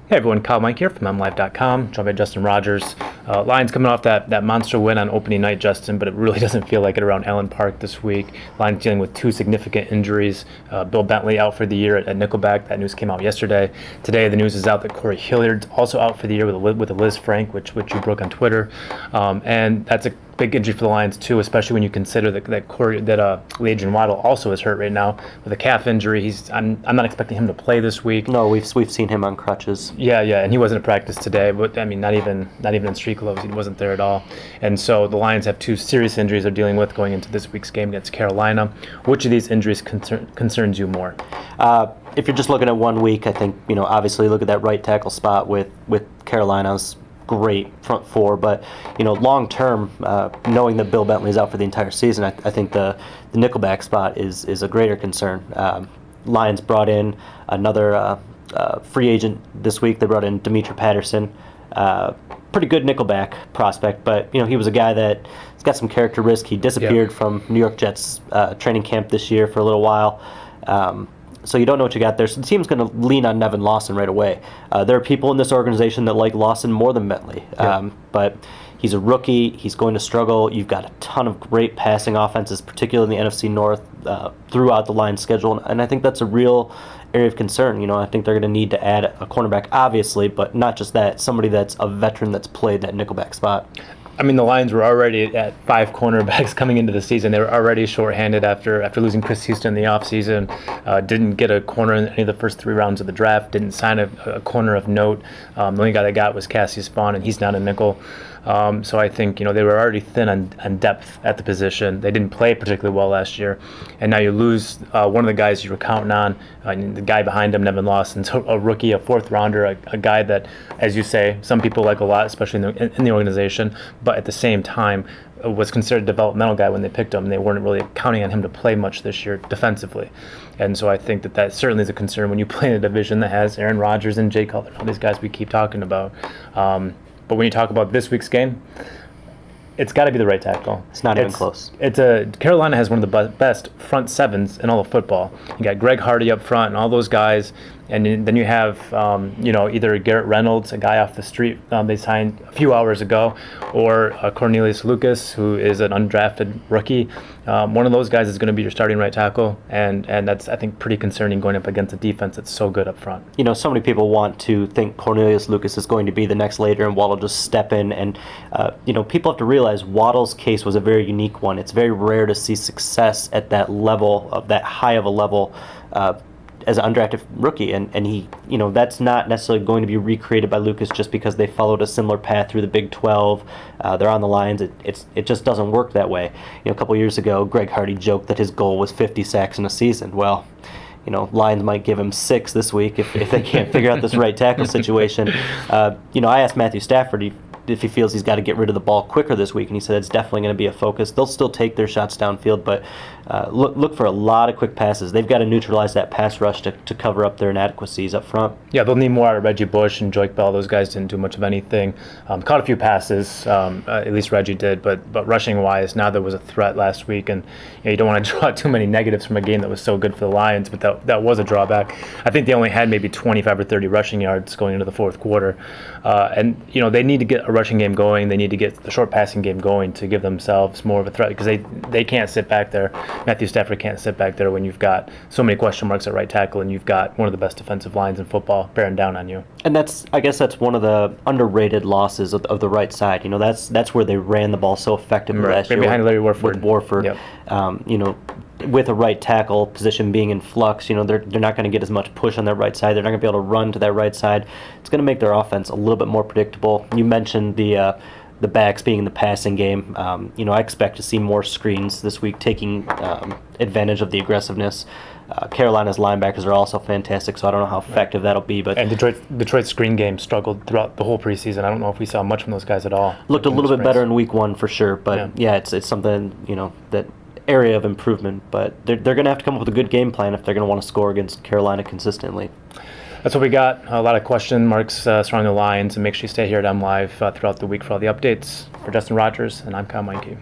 Hey everyone, Kyle Mike here from MLive.com, joined by Justin Rogers. Lions coming off that monster win on opening night, Justin, but it really doesn't feel like it around Allen Park this week. Lions dealing with two significant injuries. Bill Bentley out for the year at nickelback. That news came out yesterday. Today the news is out that Corey Hilliard's also out for the year with a Liz Frank, which you broke on Twitter. And that's a big injury for the Lions too, especially when you consider that Adrian Waddle also is hurt right now with a calf injury. I'm not expecting him to play this week. No, we've seen him on crutches. Yeah, and he wasn't at practice today. But I mean, not even in street clothes. He wasn't there at all. And so the Lions have two serious injuries they're dealing with going into this week's game against Carolina. Which of these injuries concerns you more? If you're just looking at 1 week, I think obviously look at that right tackle spot with Carolina's great front four, but long term, knowing that Bill Bentley is out for the entire season, I think the nickelback spot is a greater concern. Lions brought in another free agent this week. They brought in Demetri Patterson, pretty good nickelback prospect, but he was a guy that's got some character risk. He disappeared from New York Jets training camp this year for a little while. So you don't know what you got there. So the team's going to lean on Nevin Lawson right away. There are people in this organization that like Lawson more than Bentley. But he's a rookie. He's going to struggle. You've got a ton of great passing offenses, particularly in the NFC North, throughout the Lions schedule. And I think that's a real area of concern. I think they're going to need to add a cornerback, obviously, but not just that, somebody that's a veteran that's played that nickelback spot. I mean, the Lions were already at 5 cornerbacks coming into the season. They were already shorthanded after losing Chris Houston in the offseason. Didn't get a corner in any of the first 3 rounds of the draft. Didn't sign a corner of note. The only guy they got was Cassius Vaughn, and he's not a nickel. So I think they were already thin on depth at the position. They didn't play particularly well last year, and now you lose one of the guys you were counting on. The guy behind him, Nevin Lawson's a rookie, a 4th rounder, a guy that, as you say, some people like a lot, especially in the organization. But at the same time, was considered a developmental guy when they picked him. They weren't really counting on him to play much this year defensively. And so I think that certainly is a concern when you play in a division that has Aaron Rodgers and Jay Cutler, all these guys we keep talking about. But when you talk about this week's game, it's got to be the right tackle. It's not even close. Carolina has one of the best front sevens in all of football. You got Greg Hardy up front and all those guys, and then you have either Garrett Reynolds, a guy off the street they signed a few hours ago, or Cornelius Lucas, who is an undrafted rookie. One of those guys is going to be your starting right tackle, and that's, I think, pretty concerning going up against a defense that's so good up front. So many people want to think Cornelius Lucas is going to be the next Later and Waddle just step in, and people have to realize Waddle's case was a very unique one. It's very rare to see success at that level, of that high of a level, as an undrafted rookie, and he, that's not necessarily going to be recreated by Lucas just because they followed a similar path through the Big 12. They're on the Lions. It just doesn't work that way. A couple years ago, Greg Hardy joked that his goal was 50 sacks in a season. Well, Lions might give him 6 this week if they can't figure out this right tackle situation. I asked Matthew Stafford if he feels he's got to get rid of the ball quicker this week, and he said it's definitely going to be a focus. They'll still take their shots downfield, but look for a lot of quick passes. They've got to neutralize that pass rush to cover up their inadequacies up front. Yeah, they'll need more out of Reggie Bush and Joik Bell. Those guys didn't do much of anything. Caught a few passes, at least Reggie did, but rushing-wise, now there was a threat last week, and you don't want to draw too many negatives from a game that was so good for the Lions, but that was a drawback. I think they only had maybe 25 or 30 rushing yards going into the 4th quarter, and they need to get a rushing game going. They need to get the short passing game going to give themselves more of a threat, because they can't sit back there. Matthew Stafford can't sit back there when you've got so many question marks at right tackle and you've got one of the best defensive lines in football bearing down on you. And I guess that's one of the underrated losses of the right side. That's where they ran the ball so effectively last year. Behind Larry Warford. With Warford. Yep. With a right tackle position being in flux, they're not going to get as much push on that right side. They're not going to be able to run to that right side. It's going to make their offense a little bit more predictable. You mentioned the backs being in the passing game. I expect to see more screens this week, taking advantage of the aggressiveness. Carolina's linebackers are also fantastic, so I don't know how effective that'll be. And Detroit's screen game struggled throughout the whole preseason. I don't know if we saw much from those guys at all. Looked a little bit better in week 1 for sure, but it's something that area of improvement. But they're going to have to come up with a good game plan if they're going to want to score against Carolina consistently. That's what we got. A lot of question marks surrounding the Lions, and make sure you stay here at MLive throughout the week for all the updates. For Justin Rogers, and I'm Kyle Meinke.